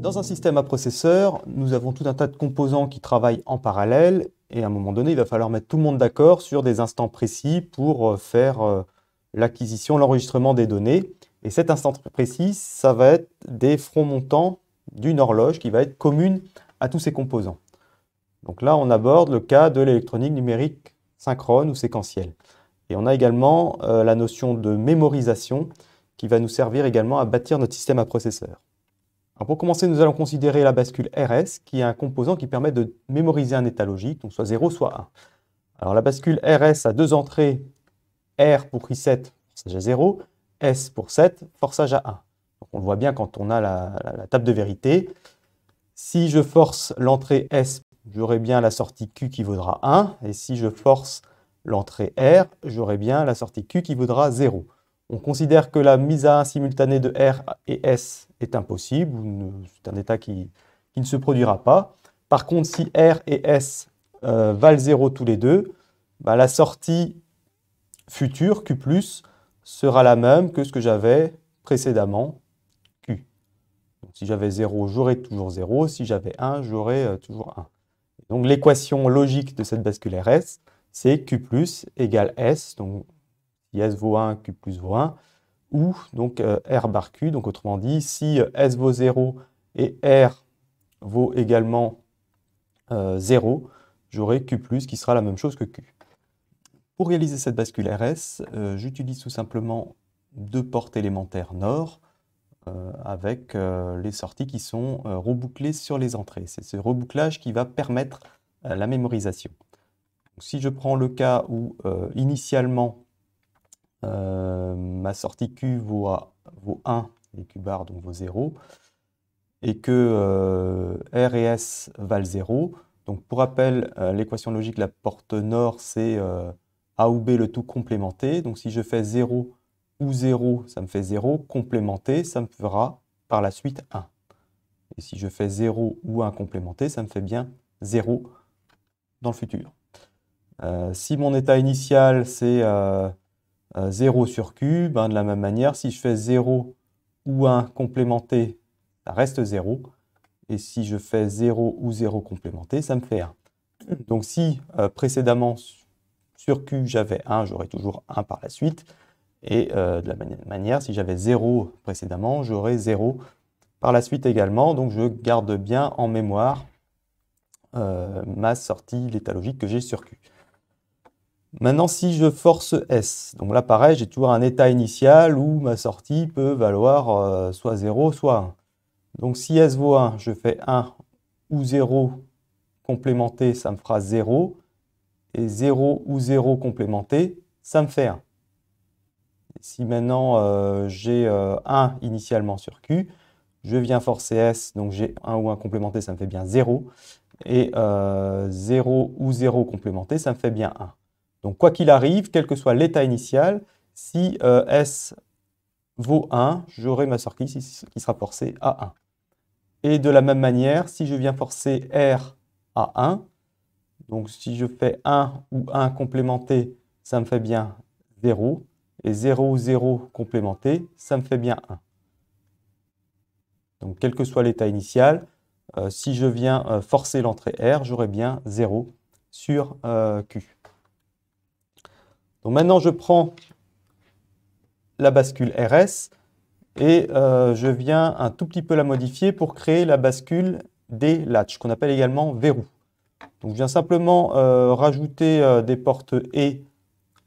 Dans un système à processeur, nous avons tout un tas de composants qui travaillent en parallèle et à un moment donné, il va falloir mettre tout le monde d'accord sur des instants précis pour faire l'acquisition, l'enregistrement des données. Et cet instant précis, ça va être des fronts montants d'une horloge qui va être commune à tous ces composants. Donc là, on aborde le cas de l'électronique numérique synchrone ou séquentielle. Et on a également la notion de mémorisation qui va nous servir également à bâtir notre système à processeur. Alors pour commencer, nous allons considérer la bascule RS, qui est un composant qui permet de mémoriser un état logique, donc soit 0, soit 1. Alors la bascule RS a deux entrées, R pour reset, forçage à 0, S pour 7, forçage à 1. Donc on le voit bien quand on a la table de vérité. Si je force l'entrée S, j'aurai bien la sortie Q qui vaudra 1, et si je force l'entrée R, j'aurai bien la sortie Q qui vaudra 0. On considère que la mise à 1 simultanée de R et S est impossible, c'est un état qui ne se produira pas. Par contre, si R et S valent 0 tous les deux, la sortie future, Q+, sera la même que ce que j'avais précédemment, Q. Donc, si j'avais 0, j'aurais toujours 0. Si j'avais 1, j'aurais toujours 1. Donc l'équation logique de cette bascule RS, c'est Q+ égale S, donc si S vaut 1, Q+ vaut 1, ou donc R bar Q, donc autrement dit, si S vaut 0 et R vaut également 0, j'aurai Q+, qui sera la même chose que Q. Pour réaliser cette bascule RS, j'utilise tout simplement deux portes élémentaires NOR avec les sorties qui sont rebouclées sur les entrées. C'est ce rebouclage qui va permettre la mémorisation. Donc, si je prends le cas où initialement ma sortie Q vaut 1 et Q bar donc vaut 0, et que R et S valent 0. Donc pour rappel, l'équation logique de la porte NOR, c'est A ou B le tout complémenté. Donc si je fais 0 ou 0, ça me fait 0. Complémenté, ça me fera par la suite 1. Et si je fais 0 ou 1 complémenté, ça me fait bien 0 dans le futur. Si mon état initial, c'est 0 sur Q, de la même manière, si je fais 0 ou 1 complémenté, ça reste 0. Et si je fais 0 ou 0 complémenté, ça me fait 1. Donc si précédemment sur Q, j'avais 1, j'aurai toujours 1 par la suite. Et de la même manière, si j'avais 0 précédemment, j'aurai 0 par la suite également. Donc je garde bien en mémoire ma sortie, l'état logique que j'ai sur Q. Maintenant, si je force S, donc là pareil, j'ai toujours un état initial où ma sortie peut valoir soit 0, soit 1. Donc si S vaut 1, je fais 1 ou 0 complémenté, ça me fera 0. Et 0 ou 0 complémenté, ça me fait 1. Et si maintenant j'ai 1 initialement sur Q, je viens forcer S, donc j'ai 1 ou 1 complémenté, ça me fait bien 0. Et 0 ou 0 complémenté, ça me fait bien 1. Donc quoi qu'il arrive, quel que soit l'état initial, si S vaut 1, j'aurai ma sortie qui sera forcée à 1. Et de la même manière, si je viens forcer R à 1, donc si je fais 1 ou 1 complémenté, ça me fait bien 0. Et 0 ou 0 complémenté, ça me fait bien 1. Donc quel que soit l'état initial, si je viens forcer l'entrée R, j'aurai bien 0 sur Q. Donc maintenant, je prends la bascule RS et je viens un tout petit peu la modifier pour créer la bascule des latches, qu'on appelle également verrou. Donc je viens simplement rajouter des portes E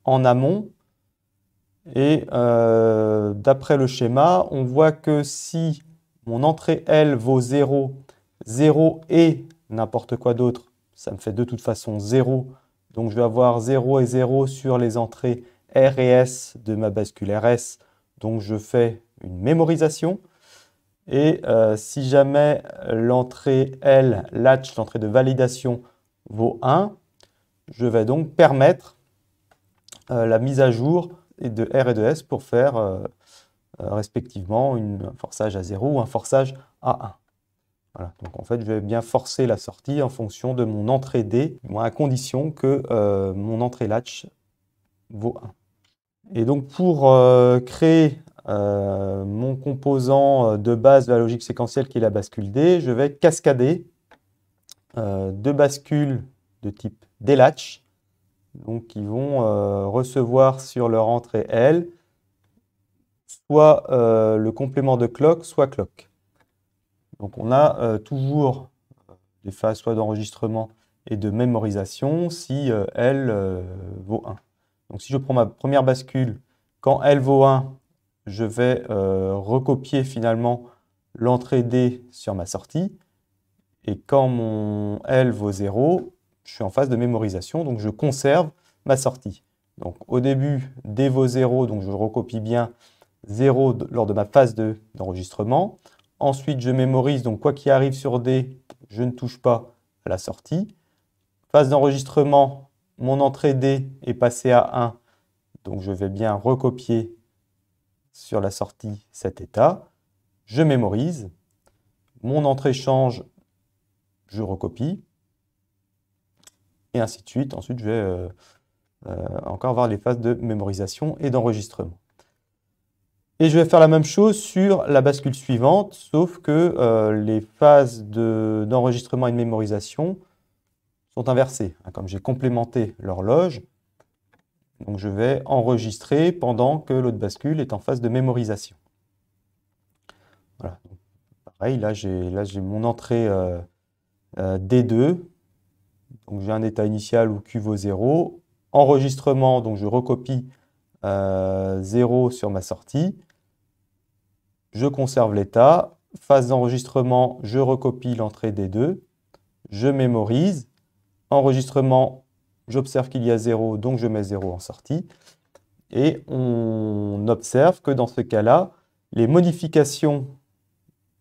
en amont. Et d'après le schéma, on voit que si mon entrée L vaut 0, 0 et n'importe quoi d'autre, ça me fait de toute façon 0. Donc je vais avoir 0 et 0 sur les entrées R et S de ma bascule RS. Donc je fais une mémorisation. Et si jamais l'entrée L, latch, l'entrée de validation, vaut 1, je vais donc permettre la mise à jour de R et de S pour faire respectivement un forçage à 0 ou un forçage à 1. Voilà. Donc en fait, je vais bien forcer la sortie en fonction de mon entrée D, à condition que mon entrée latch vaut 1. Et donc pour créer mon composant de base de la logique séquentielle qui est la bascule D, je vais cascader deux bascules de type DLatch, donc qui vont recevoir sur leur entrée L soit le complément de clock, soit clock. Donc on a toujours des phases soit d'enregistrement et de mémorisation si L vaut 1. Donc si je prends ma première bascule, quand L vaut 1, je vais recopier finalement l'entrée D sur ma sortie. Et quand mon L vaut 0, je suis en phase de mémorisation, donc je conserve ma sortie. Donc au début, D vaut 0, donc je recopie bien 0 lors de ma phase d'enregistrement. Ensuite, je mémorise, donc quoi qu'il arrive sur D, je ne touche pas à la sortie. Phase d'enregistrement, mon entrée D est passée à 1, donc je vais bien recopier sur la sortie cet état. Je mémorise. Mon entrée change, je recopie. Et ainsi de suite. Ensuite, je vais encore avoir les phases de mémorisation et d'enregistrement. Et je vais faire la même chose sur la bascule suivante, sauf que les phases d'enregistrement et de mémorisation sont inversées. Comme j'ai complémenté l'horloge, donc je vais enregistrer pendant que l'autre bascule est en phase de mémorisation. Voilà. Donc, pareil, là j'ai mon entrée D2. Donc j'ai un état initial où Q vaut 0. Enregistrement, donc je recopie 0 sur ma sortie. Je conserve l'état. Phase d'enregistrement, je recopie l'entrée D2. Je mémorise. Enregistrement, j'observe qu'il y a 0, donc je mets 0 en sortie. Et on observe que dans ce cas-là, les modifications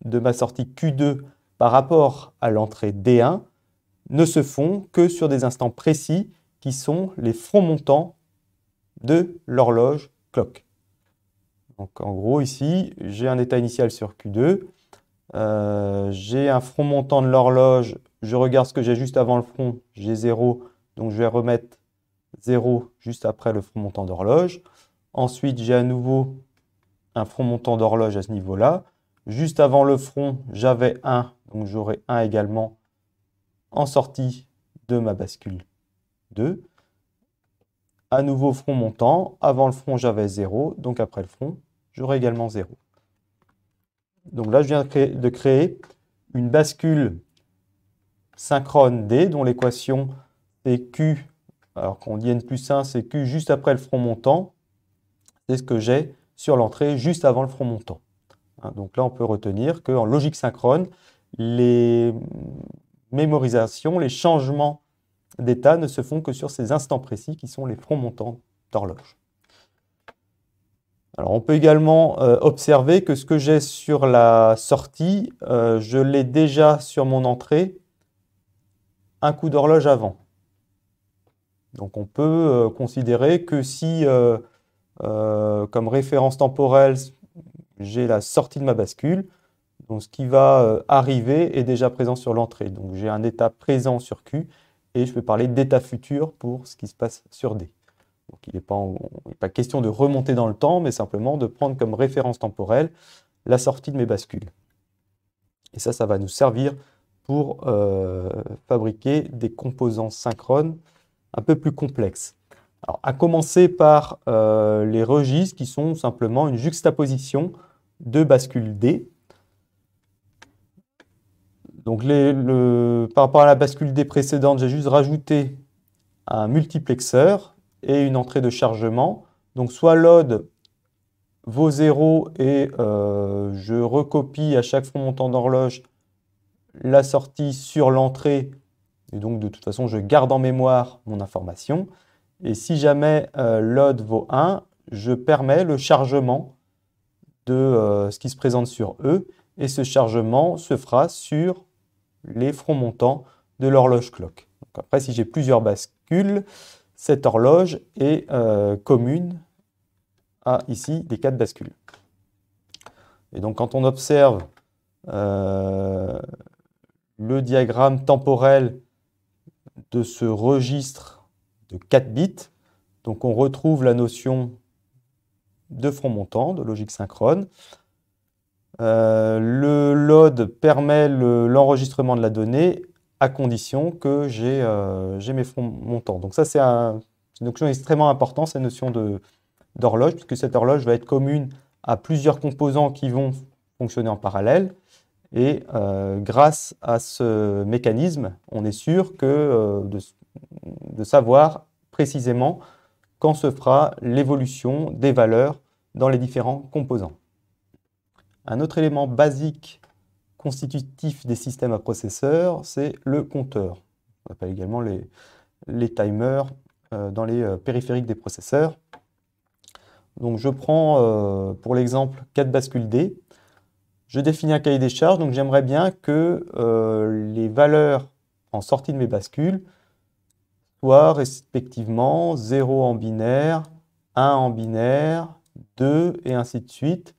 de ma sortie Q2 par rapport à l'entrée D1 ne se font que sur des instants précis qui sont les fronts montants de l'horloge clock. Donc en gros ici, j'ai un état initial sur Q2, j'ai un front montant de l'horloge, je regarde ce que j'ai juste avant le front, j'ai 0, donc je vais remettre 0 juste après le front montant d'horloge. Ensuite, j'ai à nouveau un front montant d'horloge à ce niveau-là. Juste avant le front, j'avais 1, donc j'aurai 1 également en sortie de ma bascule 2. À nouveau front montant. Avant le front, j'avais 0. Donc après le front, j'aurai également 0. Donc là, je viens de créer une bascule synchrone D, dont l'équation est Q. Alors qu'on dit N+1, c'est Q juste après le front montant. C'est ce que j'ai sur l'entrée juste avant le front montant. Donc là, on peut retenir qu'en logique synchrone, les mémorisations, les changements d'état ne se font que sur ces instants précis qui sont les fronts montants d'horloge. Alors on peut également observer que ce que j'ai sur la sortie, je l'ai déjà sur mon entrée un coup d'horloge avant. Donc on peut considérer que si, comme référence temporelle, j'ai la sortie de ma bascule, donc ce qui va arriver est déjà présent sur l'entrée. Donc j'ai un état présent sur Q et je peux parler d'état futur pour ce qui se passe sur D. Donc il n'est pas question de remonter dans le temps, mais simplement de prendre comme référence temporelle la sortie de mes bascules. Et ça va nous servir pour fabriquer des composants synchrones un peu plus complexes. Alors, à commencer par les registres qui sont simplement une juxtaposition de bascules D. Donc par rapport à la bascule D précédente, j'ai juste rajouté un multiplexeur et une entrée de chargement. Donc soit load vaut 0 et je recopie à chaque front montant d'horloge la sortie sur l'entrée. Et donc de toute façon, je garde en mémoire mon information. Et si jamais load vaut 1, je permets le chargement de ce qui se présente sur E. Et ce chargement se fera sur les fronts montants de l'horloge clock. Donc après, si j'ai plusieurs bascules, cette horloge est commune à ici les 4 bascules. Et donc quand on observe le diagramme temporel de ce registre de 4 bits, donc on retrouve la notion de front montant, de logique synchrone. Le load permet l'enregistrement de la donnée à condition que j'ai mes fronts montants. Donc ça, c'est une notion extrêmement importante, cette notion d'horloge, puisque cette horloge va être commune à plusieurs composants qui vont fonctionner en parallèle. Et grâce à ce mécanisme, on est sûr de savoir précisément quand se fera l'évolution des valeurs dans les différents composants. Un autre élément basique constitutif des systèmes à processeurs, c'est le compteur. On appelle également les timers dans les périphériques des processeurs. Donc je prends pour l'exemple 4 bascules D. Je définis un cahier des charges, donc j'aimerais bien que les valeurs en sortie de mes bascules soient respectivement 0 en binaire, 1 en binaire, 2 et ainsi de suite,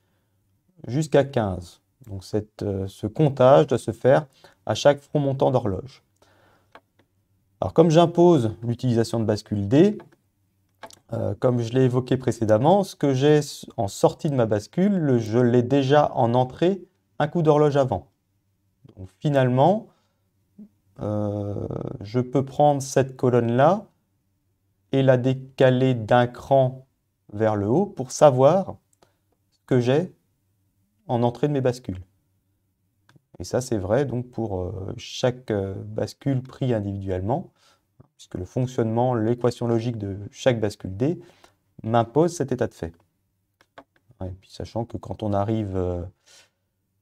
jusqu'à 15. Donc ce comptage doit se faire à chaque front montant d'horloge. Alors comme j'impose l'utilisation de bascule D, comme je l'ai évoqué précédemment, ce que j'ai en sortie de ma bascule, je l'ai déjà en entrée un coup d'horloge avant. Donc finalement, je peux prendre cette colonne-là et la décaler d'un cran vers le haut pour savoir ce que j'ai en entrée de mes bascules. Et ça, c'est vrai donc pour chaque bascule pris individuellement, puisque le fonctionnement, l'équation logique de chaque bascule D m'impose cet état de fait. Et puis sachant que quand on arrive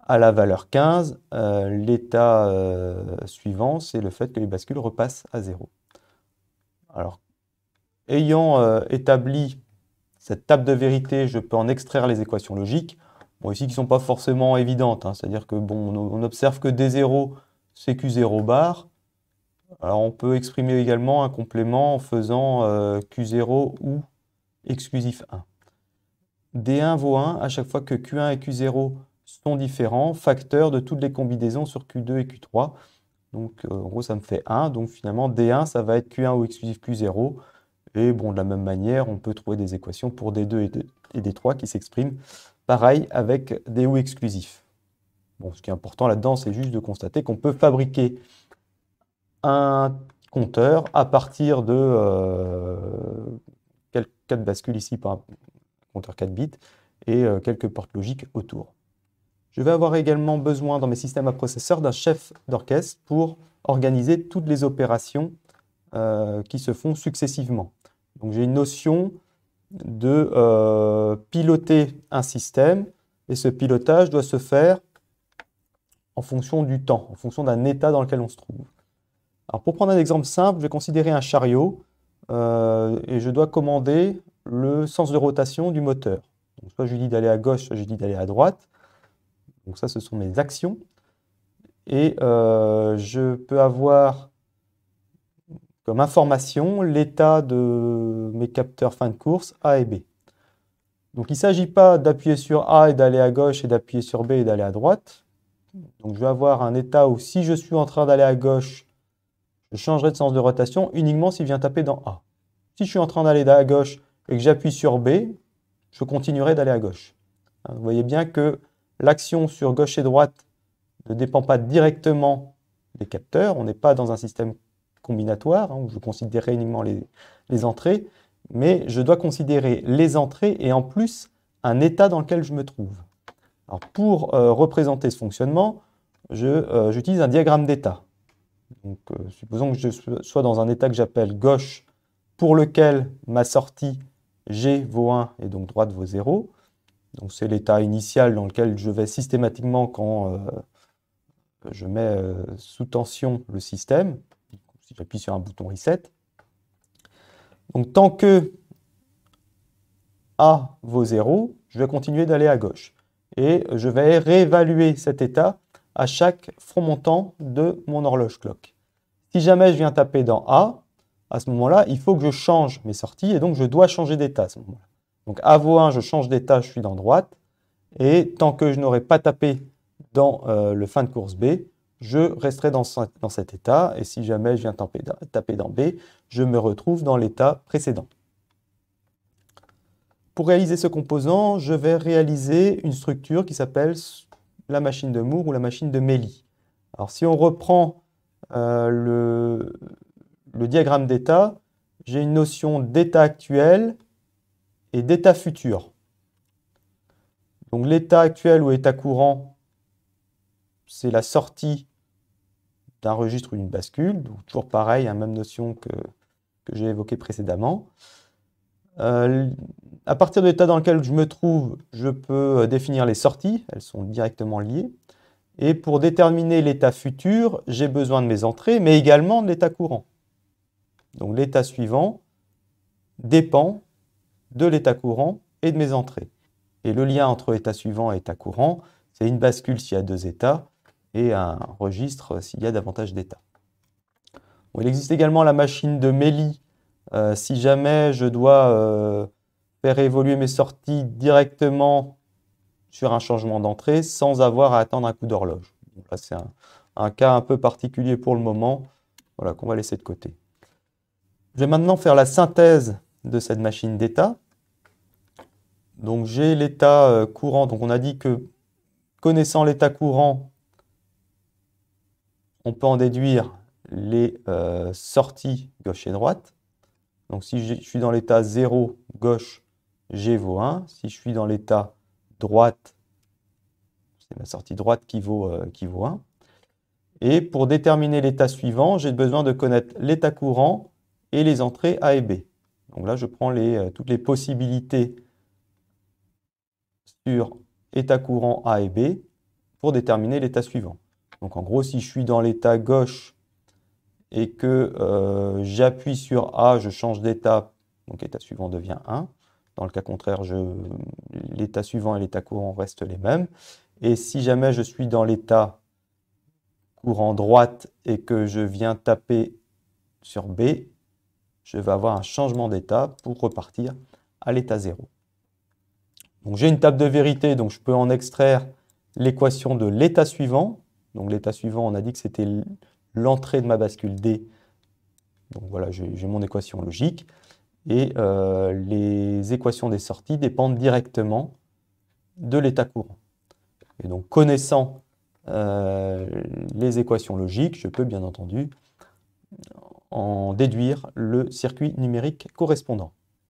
à la valeur 15, l'état suivant, c'est le fait que les bascules repassent à 0. Alors, ayant établi cette table de vérité, je peux en extraire les équations logiques, bon, ici qui ne sont pas forcément évidentes, hein, c'est-à-dire que bon, on observe que D0, c'est Q0 bar. Alors on peut exprimer également un complément en faisant Q0 ou exclusif 1. D1 vaut 1 à chaque fois que Q1 et Q0 sont différents, facteurs de toutes les combinaisons sur Q2 et Q3. Donc en gros ça me fait 1, donc finalement D1 ça va être Q1 ou exclusif Q0. Et bon, de la même manière, on peut trouver des équations pour D2 et D3 qui s'expriment pareil avec des ou exclusifs. Bon, ce qui est important là-dedans, c'est juste de constater qu'on peut fabriquer un compteur à partir de 4 bascules ici par un compteur 4 bits et quelques portes logiques autour. Je vais avoir également besoin dans mes systèmes à processeurs d'un chef d'orchestre pour organiser toutes les opérations qui se font successivement. Donc j'ai une notion de piloter un système et ce pilotage doit se faire en fonction du temps, en fonction d'un état dans lequel on se trouve. Alors pour prendre un exemple simple, je vais considérer un chariot et je dois commander le sens de rotation du moteur. Donc, soit je lui dis d'aller à gauche, soit je lui dis d'aller à droite. Donc ça, ce sont mes actions. Et je peux avoir comme information l'état de mes capteurs fin de course A et B. Donc il ne s'agit pas d'appuyer sur A et d'aller à gauche et d'appuyer sur B et d'aller à droite. Donc je vais avoir un état où si je suis en train d'aller à gauche, je changerai de sens de rotation uniquement s'il vient taper dans A. Si je suis en train d'aller à gauche et que j'appuie sur B, je continuerai d'aller à gauche. Vous voyez bien que l'action sur gauche et droite ne dépend pas directement des capteurs. On n'est pas dans un système combinatoire, où je considérerai uniquement les entrées, mais je dois considérer les entrées et en plus un état dans lequel je me trouve. Alors, pour représenter ce fonctionnement, j'utilise un diagramme d'état. Supposons que je sois dans un état que j'appelle gauche, pour lequel ma sortie G vaut 1 et donc droite vaut 0. Donc c'est l'état initial dans lequel je vais systématiquement quand je mets sous tension le système. Si j'appuie sur un bouton reset. Donc tant que A vaut 0, je vais continuer d'aller à gauche. Et je vais réévaluer cet état à chaque front montant de mon horloge clock. Si jamais je viens taper dans A, à ce moment-là, il faut que je change mes sorties et donc je dois changer d'état à ce moment-là. Donc A vaut 1, je change d'état, je suis dans droite. Et tant que je n'aurai pas tapé dans le fin de course B, je resterai dans cet état. Et si jamais je viens taper dans B, je me retrouve dans l'état précédent. pour réaliser ce composant, je vais réaliser une structure qui s'appelle la machine de Moore ou la machine de Méli. Alors, si on reprend le diagramme d'état, j'ai une notion d'état actuel et d'état futur. Donc, l'état actuel ou état courant, c'est la sortie d'un registre ou d'une bascule. Donc, toujours pareil, hein, même notion que j'ai évoquée précédemment. À partir de l'état dans lequel je me trouve, je peux définir les sorties, elles sont directement liées. Et pour déterminer l'état futur, j'ai besoin de mes entrées, mais également de l'état courant. Donc l'état suivant dépend de l'état courant et de mes entrées. Et le lien entre état suivant et état courant, c'est une bascule s'il y a 2 états et un registre s'il y a davantage d'états. Bon, il existe également la machine de Méli. Si jamais je dois faire évoluer mes sorties directement sur un changement d'entrée sans avoir à attendre un coup d'horloge. Là, c'est un cas un peu particulier pour le moment, voilà, qu'on va laisser de côté. Je vais maintenant faire la synthèse de cette machine d'état. Donc j'ai l'état courant, donc on a dit que connaissant l'état courant, on peut en déduire les sorties gauche et droite. Donc si je suis dans l'état 0, gauche, G vaut 1. Si je suis dans l'état droite, c'est ma sortie droite qui vaut 1. Et pour déterminer l'état suivant, j'ai besoin de connaître l'état courant et les entrées A et B. Donc là, je prends toutes les possibilités sur état courant A et B pour déterminer l'état suivant. Donc en gros, si je suis dans l'état gauche et que j'appuie sur A, je change d'état, donc l'état suivant devient 1. Dans le cas contraire, l'état suivant et l'état courant restent les mêmes. Et si jamais je suis dans l'état courant droite et que je viens taper sur B, je vais avoir un changement d'état pour repartir à l'état 0. Donc j'ai une table de vérité, donc je peux en extraire l'équation de l'état suivant. Donc l'état suivant, on a dit que c'était l'entrée de ma bascule D. Donc voilà, j'ai mon équation logique. Et les équations des sorties dépendent directement de l'état courant. Et donc connaissant les équations logiques, je peux bien entendu en déduire le circuit numérique correspondant.